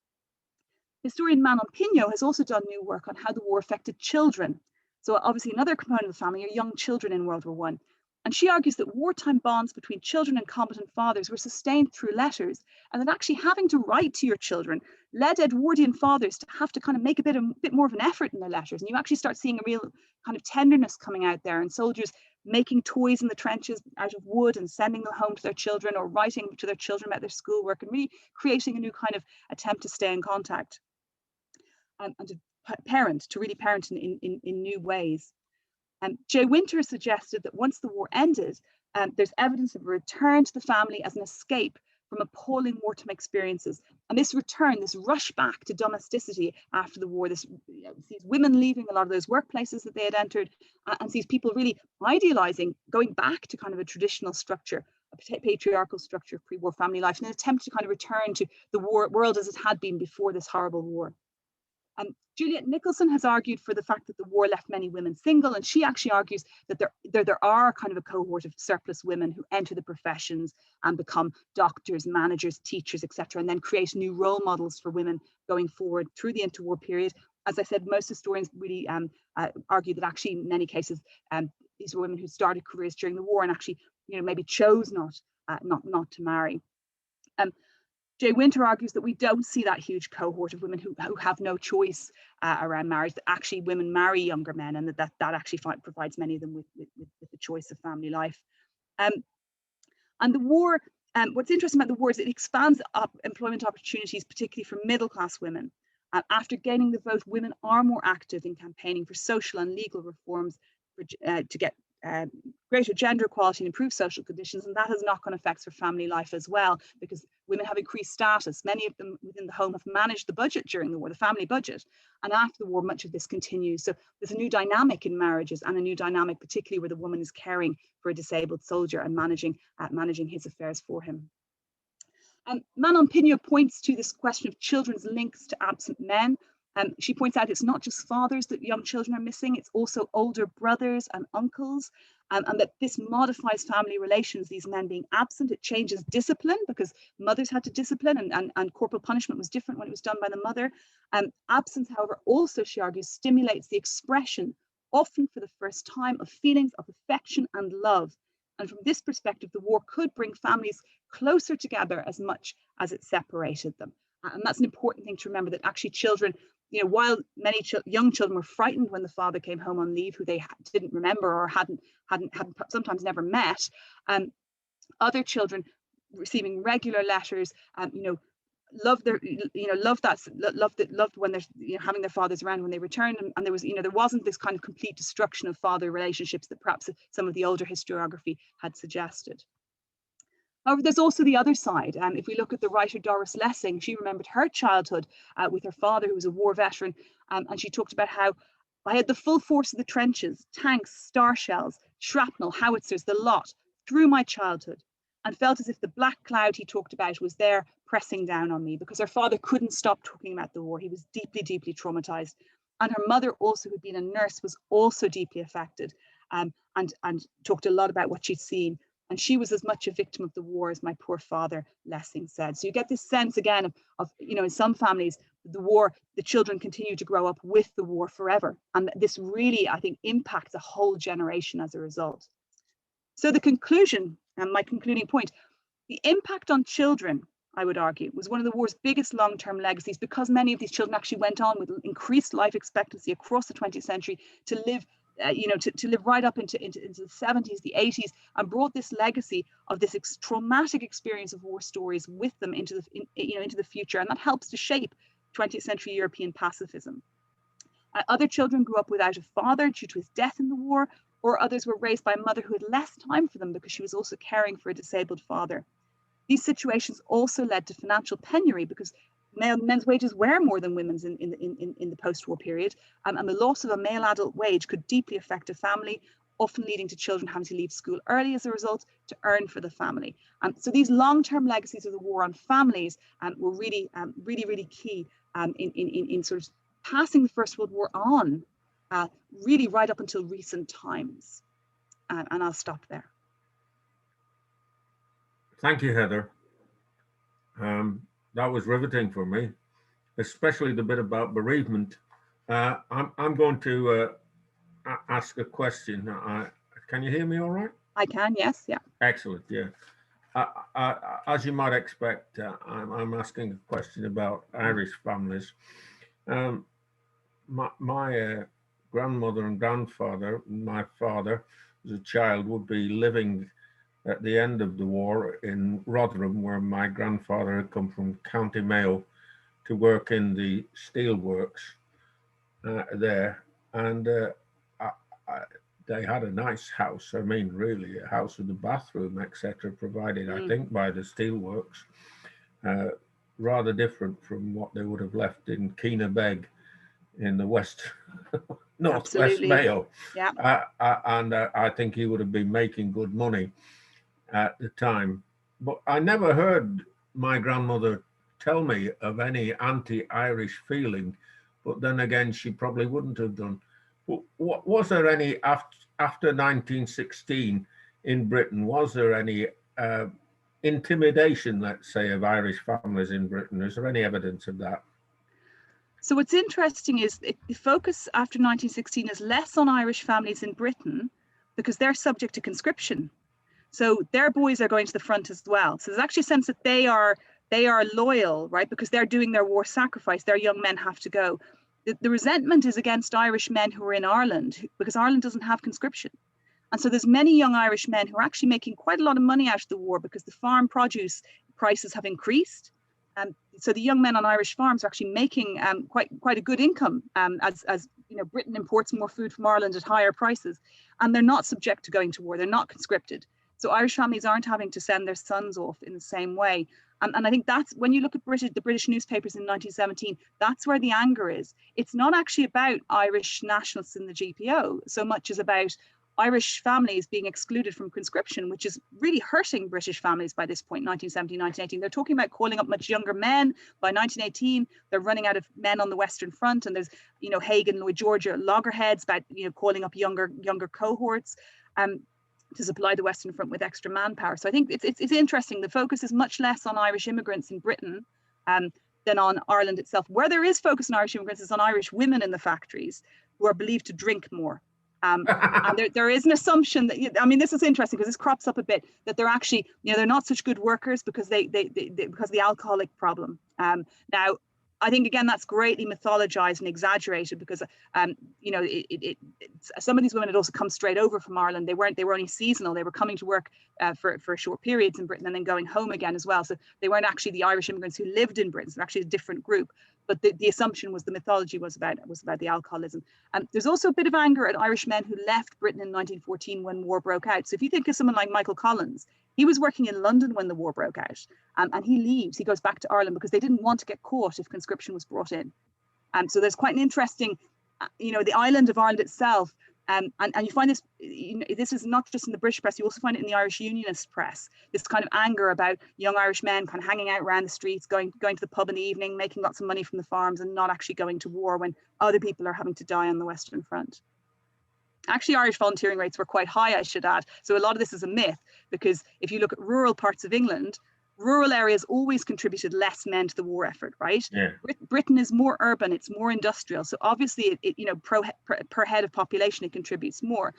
Historian Manon Pignot has also done new work on how the war affected children. So obviously another component of the family are young children in World War I. And she argues that wartime bonds between children and combatant fathers were sustained through letters, and that actually having to write to your children led Edwardian fathers to have to kind of make a bit more of an effort in their letters. And you actually start seeing a real kind of tenderness coming out there, and soldiers making toys in the trenches out of wood and sending them home to their children, or writing to their children about their schoolwork, and really creating a new kind of attempt to stay in contact and to really parent in new ways. Jay Winter suggested that once the war ended, there's evidence of a return to the family as an escape from appalling wartime experiences. And this return, this rush back to domesticity after the war, this sees women leaving a lot of those workplaces that they had entered, and sees people really idealizing going back to kind of a traditional structure, a patriarchal structure of pre-war family life, in an attempt to kind of return to the world as it had been before this horrible war. Juliet Nicholson has argued for the fact that the war left many women single, and she actually argues that there are kind of a cohort of surplus women who enter the professions and become doctors, managers, teachers, etc., and then create new role models for women going forward through the interwar period. As I said, most historians really argue that actually in many cases these were women who started careers during the war and actually maybe chose not to marry. Jay Winter argues that we don't see that huge cohort of women who have no choice around marriage, that actually women marry younger men, and that actually provides many of them with the choice of family life. And the war, what's interesting about the war is it expands employment opportunities, particularly for middle-class women. After gaining the vote, women are more active in campaigning for social and legal reforms to get greater gender equality and improve social conditions, and that has knock-on effects for family life as well, because women have increased status. Many of them within the home have managed the budget during the war, the family budget, and after the war much of this continues. So there's a new dynamic in marriages, and a new dynamic particularly where the woman is caring for a disabled soldier and managing his affairs for him. Manon Pignot points to this question of children's links to absent men. She points out it's not just fathers that young children are missing, it's also older brothers and uncles, and that this modifies family relations, these men being absent. It changes discipline because mothers had to discipline, and corporal punishment was different when it was done by the mother. Absence, however, also, she argues, stimulates the expression, often for the first time, of feelings of affection and love. And from this perspective, the war could bring families closer together as much as it separated them. And that's an important thing to remember, that actually children, while many young children were frightened when the father came home on leave, who they didn't remember or hadn't sometimes never met, other children receiving regular letters, loved when they're having their fathers around when they returned, and there was there wasn't this kind of complete destruction of father relationships that perhaps some of the older historiography had suggested. However, there's also the other side. If we look at the writer Doris Lessing, she remembered her childhood with her father, who was a war veteran, and she talked about how I had the full force of the trenches, tanks, star shells, shrapnel, howitzers, the lot, through my childhood, and felt as if the black cloud he talked about was there pressing down on me, because her father couldn't stop talking about the war. He was deeply, deeply traumatized. And her mother, also who'd been a nurse, was also deeply affected, and talked a lot about what she'd seen. And she was as much a victim of the war as my poor father, Lessing said. So you get this sense again of in some families, the war, the children continue to grow up with the war forever. And this really, I think, impacts a whole generation as a result. So the conclusion, and my concluding point, the impact on children, I would argue, was one of the war's biggest long-term legacies, because many of these children actually went on with increased life expectancy across the 20th century to live to live right up into the 70s, the 80s, and brought this legacy of this traumatic experience of war stories with them into the future, and that helps to shape 20th century European pacifism. Other children grew up without a father due to his death in the war, or others were raised by a mother who had less time for them because she was also caring for a disabled father. These situations also led to financial penury, because men's wages were more than women's in the post-war period, and the loss of a male adult wage could deeply affect a family, often leading to children having to leave school early as a result to earn for the family. So these long-term legacies of the war on families were really, really key in sort of passing the First World War on, really right up until recent times. And I'll stop there. Thank you, Heather. That was riveting for me, especially the bit about bereavement. I'm going to ask a question. Can you hear me all right? I can, yes, yeah. Excellent, yeah. As you might expect, I'm asking a question about Irish families. My grandmother and grandfather, my father as a child, would be living at the end of the war in Rotherham, where my grandfather had come from County Mayo to work in the steelworks there. And they had a nice house. I mean, really, a house with a bathroom, etc., provided, I think, by the steelworks. Rather different from what they would have left in Keener Beg in the northwest Absolutely. Mayo. Yeah. And I think he would have been making good money at the time. But I never heard my grandmother tell me of any anti-Irish feeling. But then again, she probably wouldn't have done. Was there any, after 1916 in Britain, was there any intimidation, let's say, of Irish families in Britain? Is there any evidence of that? So what's interesting is the focus after 1916 is less on Irish families in Britain because they're subject to conscription. So their boys are going to the front as well. So there's actually a sense that they are loyal, right? Because they're doing their war sacrifice. Their young men have to go. The resentment is against Irish men who are in Ireland because Ireland doesn't have conscription. And so there's many young Irish men who are actually making quite a lot of money out of the war because the farm produce prices have increased. So the young men on Irish farms are actually making quite a good income as you know, Britain imports more food from Ireland at higher prices, and they're not subject to going to war. They're not conscripted. So Irish families aren't having to send their sons off in the same way. And I think that's when you look at the British newspapers in 1917, that's where the anger is. It's not actually about Irish nationalists in the GPO so much as about Irish families being excluded from conscription, which is really hurting British families by this point, 1917, 1918. They're talking about calling up much younger men. By 1918, they're running out of men on the Western Front, and there's, you know, Hagan, Lloyd George at loggerheads about, you know, calling up younger cohorts to supply the Western Front with extra manpower. So I think it's interesting. The focus is much less on Irish immigrants in Britain than on Ireland itself. Where there is focus on Irish immigrants is on Irish women in the factories who are believed to drink more. And there is an assumption that, I mean, this is interesting because this crops up a bit, that they're actually, you know, they're not such good workers because because of the alcoholic problem. Now, I think, again, that's greatly mythologized and exaggerated because, you know, some of these women had also come straight over from Ireland. They were only seasonal. They were coming to work for short periods in Britain and then going home again as well. So they weren't actually the Irish immigrants who lived in Britain. So they're actually a different group. But the assumption was, the mythology was about the alcoholism. There's also a bit of anger at Irish men who left Britain in 1914 when war broke out. So if you think of someone like Michael Collins, he was working in London when the war broke out, and he leaves. He goes back to Ireland because they didn't want to get caught if conscription was brought in. So there's quite an interesting, you know, the island of Ireland itself. And you find this, you know, this is not just in the British press, you also find it in the Irish Unionist press, this kind of anger about young Irish men kind of hanging out around the streets, going to the pub in the evening, making lots of money from the farms and not actually going to war when other people are having to die on the Western Front. Actually, Irish volunteering rates were quite high, I should add. So a lot of this is a myth, because if you look at rural parts of England, rural areas always contributed less men to the war effort, right? Yeah. Britain is more urban, it's more industrial. So obviously, it you know, per head of population, it contributes more.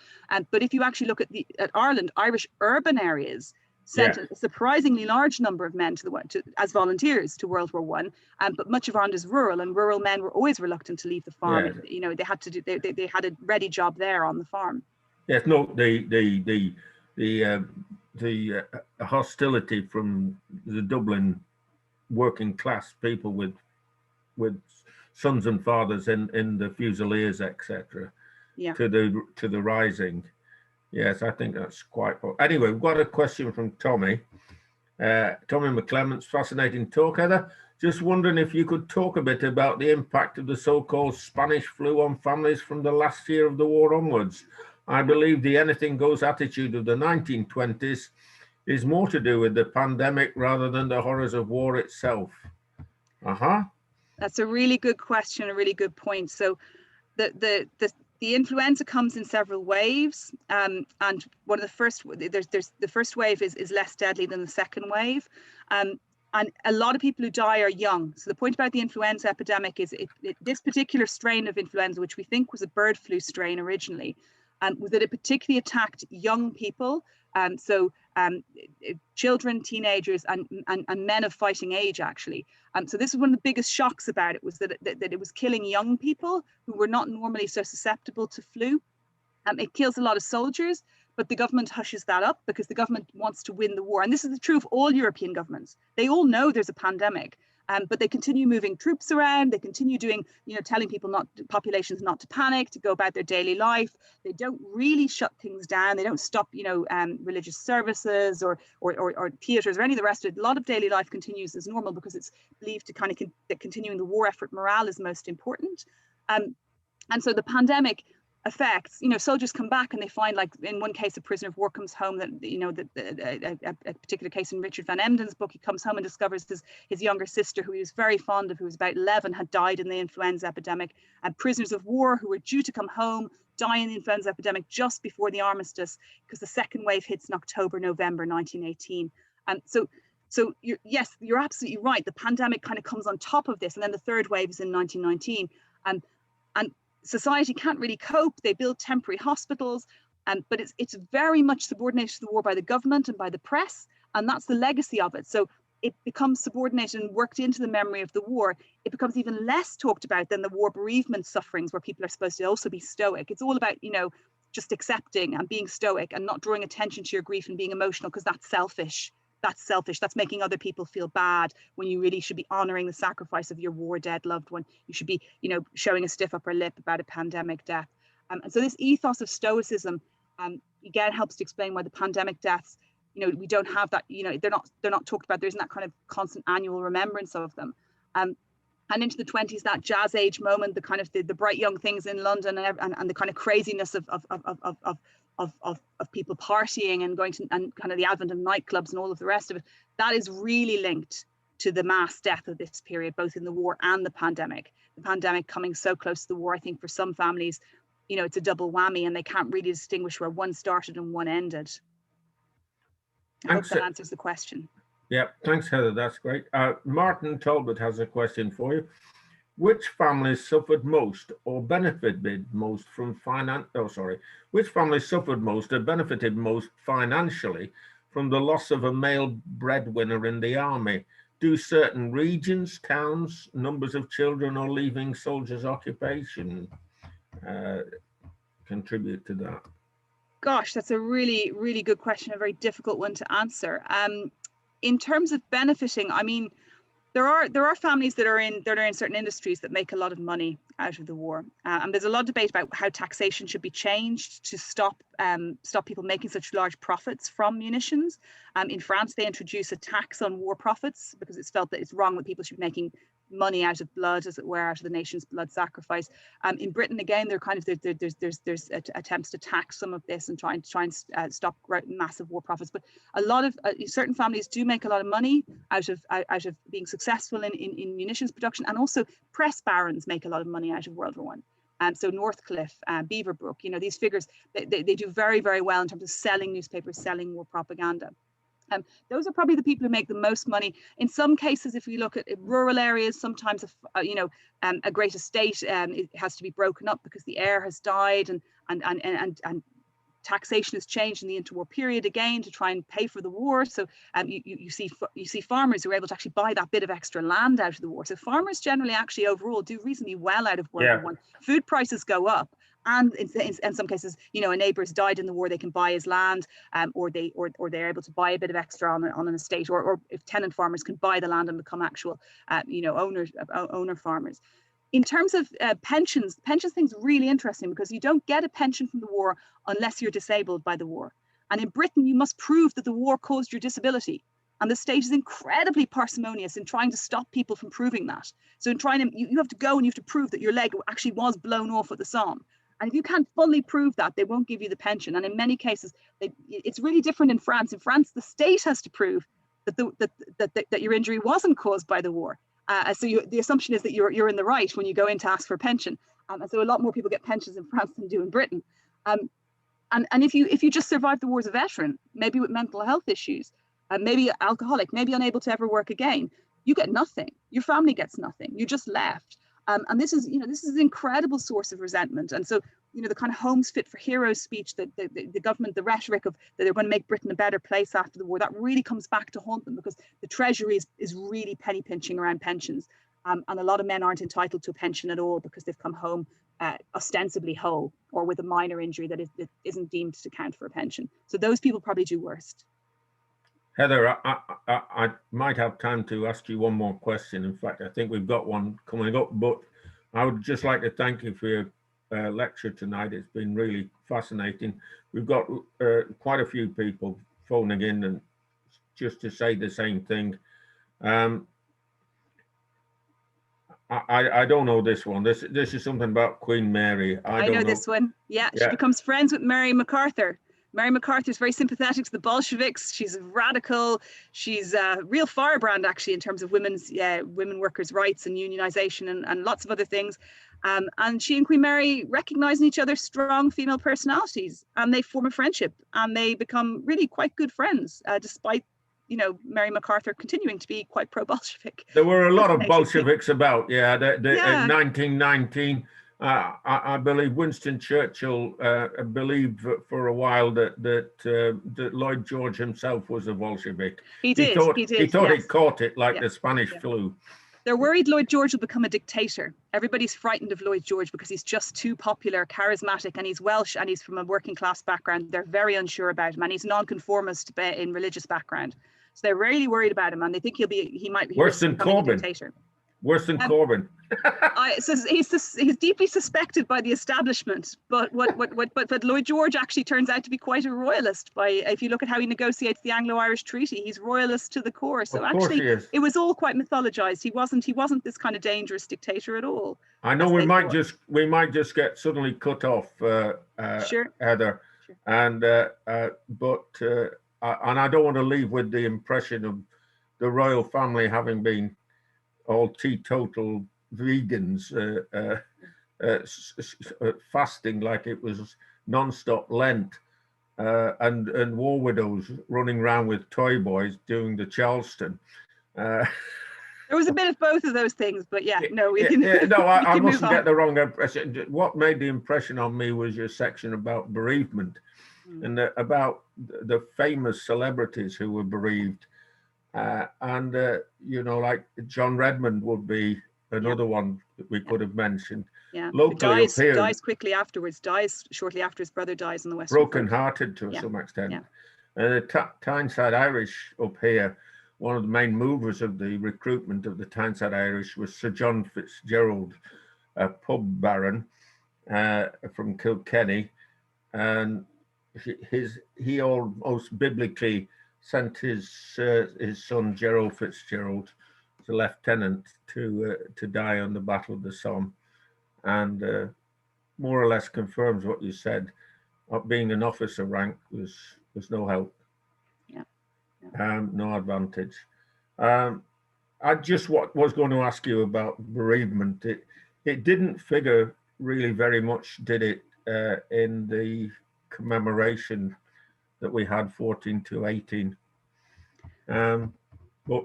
But if you actually look at Ireland, Irish urban areas sent a surprisingly large number of men as volunteers to World War I. But much of Ireland is rural, and rural men were always reluctant to leave the farm. Yeah. You know, they had to do, they had a ready job there on the farm. Yes, no, the hostility from the Dublin working class people with sons and fathers in the Fusiliers, etc. Yeah. To the rising. Yes, I think that's quite. Anyway, we've got a question from Tommy. Tommy McClements, fascinating talk, Heather. Just wondering if you could talk a bit about the impact of the so-called Spanish flu on families from the last year of the war onwards. I believe the anything goes attitude of the 1920s is more to do with the pandemic rather than the horrors of war itself. That's a really good question, a really good point. So the influenza comes in several waves, and one of the first, there's the first wave is less deadly than the second wave, and a lot of people who die are young. So the point about the influenza epidemic is this particular strain of influenza, which we think was a bird flu strain originally, was that it particularly attacked young people, children, teenagers, and men of fighting age, actually. So this is one of the biggest shocks about it, was that it was killing young people who were not normally so susceptible to flu. It kills a lot of soldiers, but the government hushes that up because the government wants to win the war. And this is the truth of all European governments. They all know there's a pandemic, But they continue moving troops around. They continue doing, telling people populations not to panic, to go about their daily life. They don't really shut things down. They don't stop, religious services or theatres or any of the rest of it. A lot of daily life continues as normal because it's believed to kind of that continuing the war effort morale is most important. And so the pandemic effects, soldiers come back and they find, like in one case, a prisoner of war comes home that, a particular case in Richard Van Emden's book, he comes home and discovers his younger sister, who he was very fond of, who was about 11, had died in the influenza epidemic. And prisoners of war who were due to come home die in the influenza epidemic just before the armistice, because the second wave hits in October, November 1918. And so you're absolutely right. The pandemic kind of comes on top of this, and then the third wave is in 1919. And society can't really cope. They build temporary hospitals, but it's very much subordinated to the war by the government and by the press, and that's the legacy of it. So it becomes subordinated and worked into the memory of the war. It becomes even less talked about than the war bereavement sufferings, where people are supposed to also be stoic. It's all about, just accepting and being stoic and not drawing attention to your grief and being emotional, because that's selfish. That's making other people feel bad, when you really should be honoring the sacrifice of your war dead loved one. You should be, showing a stiff upper lip about a pandemic death. And so this ethos of stoicism, again, helps to explain why the pandemic deaths, we don't have that, they're not talked about. There isn't that kind of constant annual remembrance of them. And into the 20s, that jazz age moment, the kind of the bright young things in London and the kind of craziness of people partying and going to, and kind of the advent of nightclubs and all of the rest of it, that is really linked to the mass death of this period, both in the war and the pandemic. The pandemic coming so close to the war, I think for some families, it's a double whammy, and they can't really distinguish where one started and one ended. I hope that answers the question. Yeah, thanks, Heather. That's great. Martin Talbot has a question for you. Which families suffered most or benefited most from which families suffered most or benefited most financially from the loss of a male breadwinner in the army? Do certain regions, towns, numbers of children, or leaving soldiers' occupation contribute to that? Gosh, that's a really, really good question, a very difficult one to answer. In terms of benefiting, I mean, there are families that are in certain industries that make a lot of money out of the war, and there's a lot of debate about how taxation should be changed to stop people making such large profits from munitions. In France, they introduce a tax on war profits because it's felt that it's wrong that people should be making money out of blood, as it were, out of the nation's blood sacrifice. In Britain, again, there's attempts to tax some of this and try and stop massive war profits. But a lot of certain families do make a lot of money out of being successful in munitions production, and also press barons make a lot of money out of World War I. So Northcliffe, Beaverbrook, these figures, they do very, very well in terms of selling newspapers, selling war propaganda. Those are probably the people who make the most money. In some cases, if we look at rural areas, sometimes a great estate it has to be broken up because the heir has died, and taxation has changed in the interwar period again to try and pay for the war. So you see farmers who are able to actually buy that bit of extra land out of the war. So farmers generally actually overall do reasonably well out of World War I. Food prices go up. And in some cases, a neighbour has died in the war, they can buy his land, or they're able to buy a bit of extra on an estate, or if tenant farmers can buy the land and become actual, owner farmers. In terms of pensions thing's really interesting, because you don't get a pension from the war unless you're disabled by the war. And in Britain, you must prove that the war caused your disability. And the state is incredibly parsimonious in trying to stop people from proving that. So in trying to, you have to go and you have to prove that your leg actually was blown off at the Somme. And if you can't fully prove that, they won't give you the pension. And in many cases, it's really different in France. In France, the state has to prove that your injury wasn't caused by the war. So the assumption is that you're in the right when you go in to ask for a pension. And so a lot more people get pensions in France than do in Britain. And if you just survive the war as a veteran, maybe with mental health issues, maybe alcoholic, maybe unable to ever work again, you get nothing. Your family gets nothing. You're just left. And this is an incredible source of resentment. And so, the kind of homes fit for heroes speech that the government, the rhetoric of that they're going to make Britain a better place after the war, that really comes back to haunt them, because the Treasury is really penny pinching around pensions. And a lot of men aren't entitled to a pension at all because they've come home ostensibly whole or with a minor injury that isn't deemed to count for a pension. So those people probably do worst. Heather, I might have time to ask you one more question. In fact, I think we've got one coming up, but I would just like to thank you for your lecture tonight. It's been really fascinating. We've got quite a few people phoning in and just to say the same thing. I don't know this one. This is something about Queen Mary. I don't know this one. Yeah, she becomes friends with Mary MacArthur. Mary MacArthur is very sympathetic to the Bolsheviks. She's radical. She's a real firebrand, actually, in terms of women workers' rights and unionization and lots of other things. And she and Queen Mary recognize in each other strong female personalities, and they form a friendship, and they become really quite good friends, despite, you know, Mary MacArthur continuing to be quite pro-Bolshevik. There were a lot of Bolsheviks about, in 1919. I believe Winston Churchill believed for a while that Lloyd George himself was a Bolshevik. He thought he caught it like the Spanish flu. They're worried Lloyd George will become a dictator. Everybody's frightened of Lloyd George because he's just too popular, charismatic, and he's Welsh and he's from a working class background. They're very unsure about him, and he's nonconformist in religious background. So they're really worried about him, and they think he might be worse than Corbyn. Dictator. Worse than Corbyn. So he's deeply suspected by the establishment, but Lloyd George actually turns out to be quite a royalist. If you look at how he negotiates the Anglo-Irish Treaty, he's royalist to the core. So actually, it was all quite mythologized. He wasn't this kind of dangerous dictator at all. I know we might just get suddenly cut off, sure. Heather, sure. And I don't want to leave with the impression of the royal family having been all teetotal vegans, fasting like it was non-stop Lent, and war widows running around with toy boys doing the Charleston. There was a bit of both of those things, but I mustn't get the wrong impression. What made the impression on me was your section about bereavement, and about the famous celebrities who were bereaved. Like John Redmond would be another one that we could have mentioned. Yeah, locally up here, dies quickly afterwards. Dies shortly after his brother dies on the Western broken-hearted to some extent. Yeah. And the Tyneside Irish up here, one of the main movers of the recruitment of the Tyneside Irish was Sir John Fitzgerald, a pub baron from Kilkenny, and he almost biblically sent his son Gerald Fitzgerald, the lieutenant, to die on the Battle of the Somme, and more or less confirms what you said. Being an officer rank was no help. No advantage. I just was going to ask you about bereavement. It didn't figure really very much, did it, in the commemoration that we had 14 to 18. But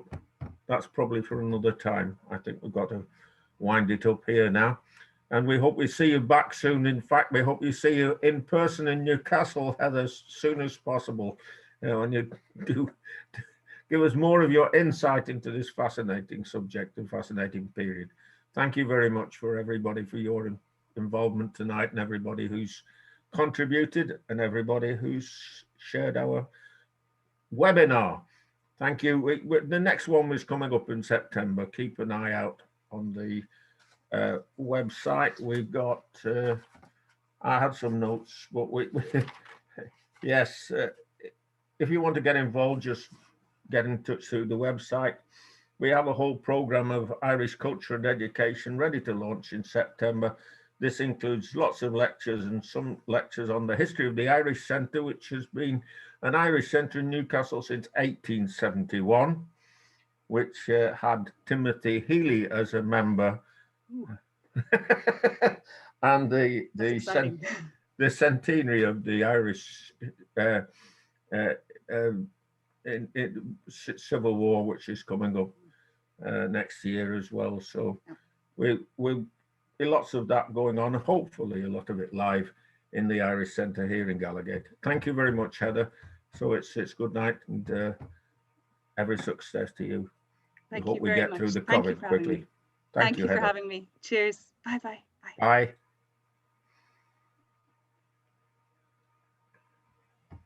that's probably for another time. I think we've got to wind it up here now. And we hope we see you back soon. In fact, we hope you see you in person in Newcastle, Heather, as soon as possible. And you do give us more of your insight into this fascinating subject and fascinating period. Thank you very much for everybody for your involvement tonight, and everybody who's contributed and everybody who's shared our webinar. Thank you. The next one was coming up in September. Keep an eye out on the website. We've got, I had some notes, but yes, if you want to get involved, just get in touch through the website. We have a whole program of Irish culture and education ready to launch in September. This includes lots of lectures and some lectures on the history of the Irish Centre, which has been an Irish centre in Newcastle since 1871, which had Timothy Healy as a member. And the centenary of the Irish Civil War, which is coming up next year as well. So we'll be lots of that going on, hopefully a lot of it live in the Irish Centre here in Gallowgate. Thank you very much, Heather. So it's good night, and every success to you. Thank we hope you we very get much. through the Thank COVID quickly. Thank you for Heather. having me. Cheers. Bye-bye. Bye.